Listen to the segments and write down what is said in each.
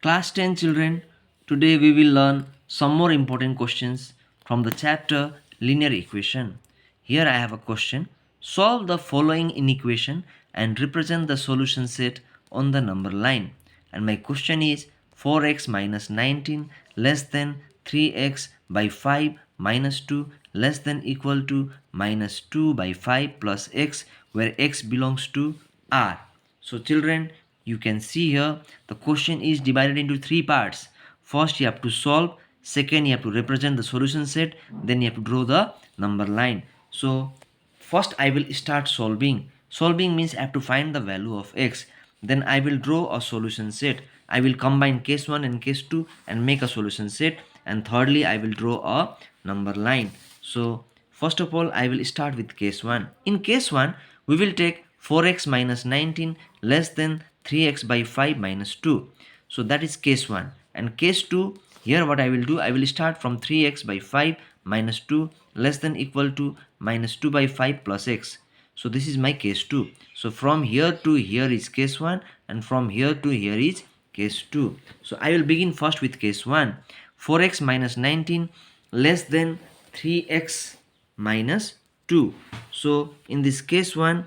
Class 10 children, today we will learn some more important questions from the chapter Linear Equation. Here I have a question. Solve the following inequation and represent the solution set on the number line. And my question is 4x minus 19 less than 3x by 5 minus 2 less than equal to minus 2 by 5 plus x, where x belongs to R. So children, you can see here the question is divided into three parts. First you have to solve, second you have to represent the solution set, then you have to draw the number line. So first I will start solving. Solving means I have to find the value of x. Then I will draw a solution set. I will combine case 1 and case 2 and make a solution set, and thirdly I will draw a number line. So first of all I will start with case 1. In case 1 we will take 4x minus 19 less than 3x by 5 minus 2. So that is case 1. And case 2, here what I will do, I will start from 3x by 5 minus 2 less than equal to minus 2 by 5 plus x. So this is my case 2. So from here to here is case 1, and from here to here is case 2. So I will begin first with case 1. 4x minus 19 less than 3x minus 2. So in this case 1,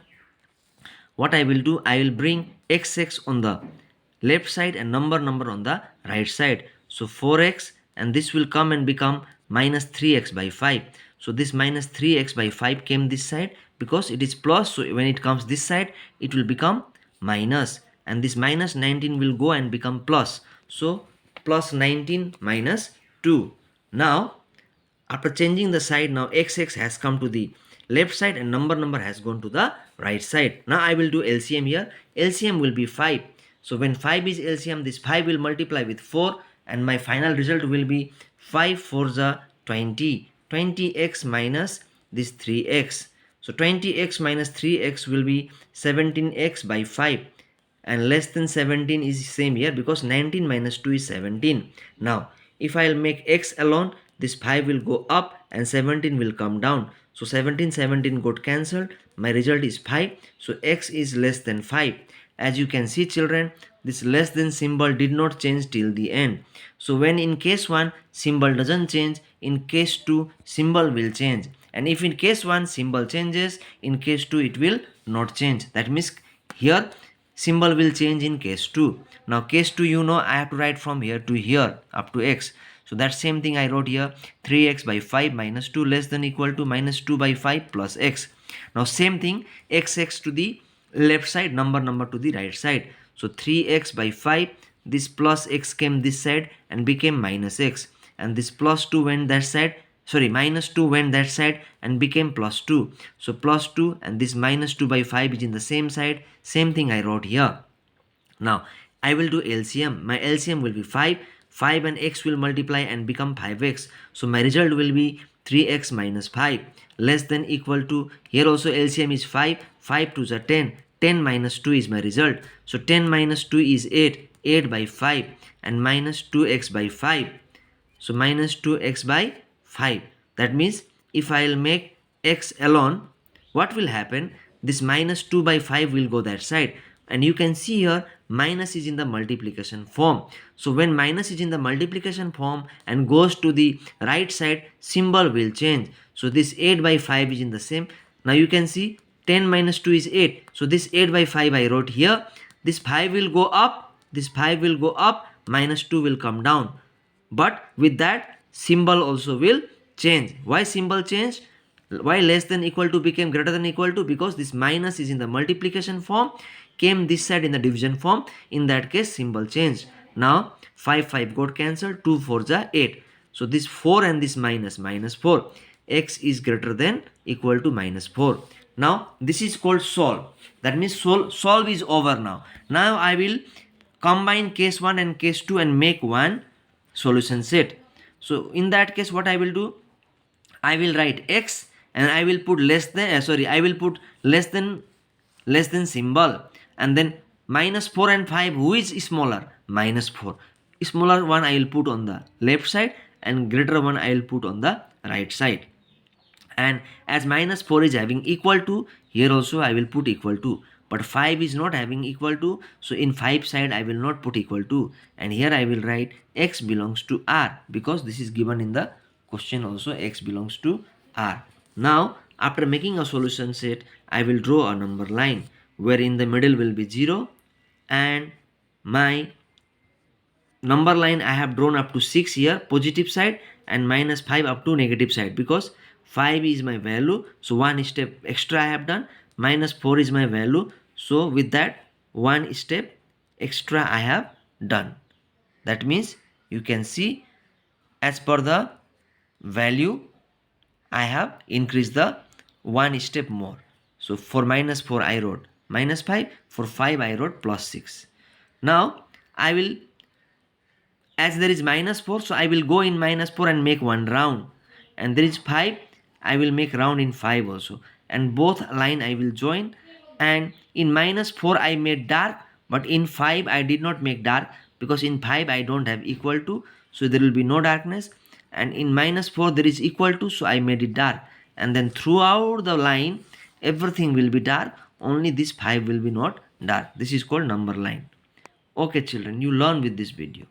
what I will do, I will bring xx on the left side and number on the right side. So 4x, and this will come and become minus 3x by 5. So this minus 3x by 5 came this side because it is plus, so when it comes this side it will become minus, and this minus 19 will go and become plus. So plus 19 minus 2. Now after changing the side, now xx has come to the left side and number has gone to the right side. Now I will do LCM here. LCM will be 5. So when 5 is LCM, this 5 will multiply with 4, and my final result will be 5 4 the 20. 20x minus this 3x. So 20x minus 3x will be 17x by 5, and less than 17 is same here because 19 minus 2 is 17. Now if I'll make x alone, this 5 will go up and 17 will come down. So 17 got cancelled. My result is 5. So x is less than 5. As you can see children, this less than symbol did not change till the end. So when in case 1 symbol doesn't change, in case 2 symbol will change. And if in case 1 symbol changes, in case 2 it will not change. That means here symbol will change in case 2. Now case 2, you know, I have to write from here to here up to x. So that same thing I wrote here, 3x by 5 minus 2 less than equal to minus 2 by 5 plus x. Now same thing, xx to the left side, number to the right side. So 3x by 5, this plus x came this side and became minus x, and this plus 2 went that side, sorry, minus 2 went that side and became plus 2. So plus 2 and this minus 2 by 5 is in the same side. Same thing I wrote here. Now I will do LCM. My LCM will be 5. 5 and x will multiply and become 5x. So my result will be 3x minus 5 less than equal to, here also LCM is 5. 5 to the 10. 10 minus 2 is my result. So 10 minus 2 is 8. 8 by 5 and minus 2x by 5. So minus 2x by 5. That means if I will make x alone, what will happen? This minus 2 by 5 will go that side. And you can see here minus is in the multiplication form. So when minus is in the multiplication form and goes to the right side, symbol will change. So this 8 by 5 is in the same. Now you can see 10 minus 2 is 8. So this 8 by 5 I wrote here. This 5 will go up. This 5 will go up. Minus 2 will come down. But with that, symbol also will change. Why symbol change? Why less than equal to became greater than equal to? Because this minus is in the multiplication form, came this side in the division form. In that case, symbol changed. Now 5 got cancelled. 2 4 are 8. So this 4 and this minus 4. X is greater than equal to minus 4. Now this is called solve. That means solve is over now. Now I will combine case 1 and case 2 and make one solution set. So in that case, what I will do, I will write x and I will put less than, I will put less than symbol, and then minus 4 and 5, who is smaller? Minus 4. Smaller one I will put on the left side and greater one I will put on the right side. And as minus 4 is having equal to, here also I will put equal to. but 5 is not having equal to, so in 5 side I will not put equal to, and here I will write x belongs to R, because this is given in the question also, x belongs to R. Now after making a solution set, I will draw a number line where in the middle will be 0, and my number line I have drawn up to 6 here positive side, and minus 5 up to negative side, because 5 is my value, so one step extra I have done. Minus 4 is my value, so with that one step extra I have done. That means you can see, as per the value I have increased the one step more. So for minus 4 I wrote minus 5, for 5 I wrote plus 6. Now I will, as there is minus 4, so I will go in minus 4 and make one round, and there is 5, I will make round in 5 also, and both line I will join. And in minus 4 I made dark, but in 5 I did not make dark, because in 5 I don't have equal to, so there will be no darkness, and in minus 4 there is equal to, so I made it dark, and then throughout the line everything will be dark, only this 5 will be not dark. This is called number line. Okay children, you learn with this video.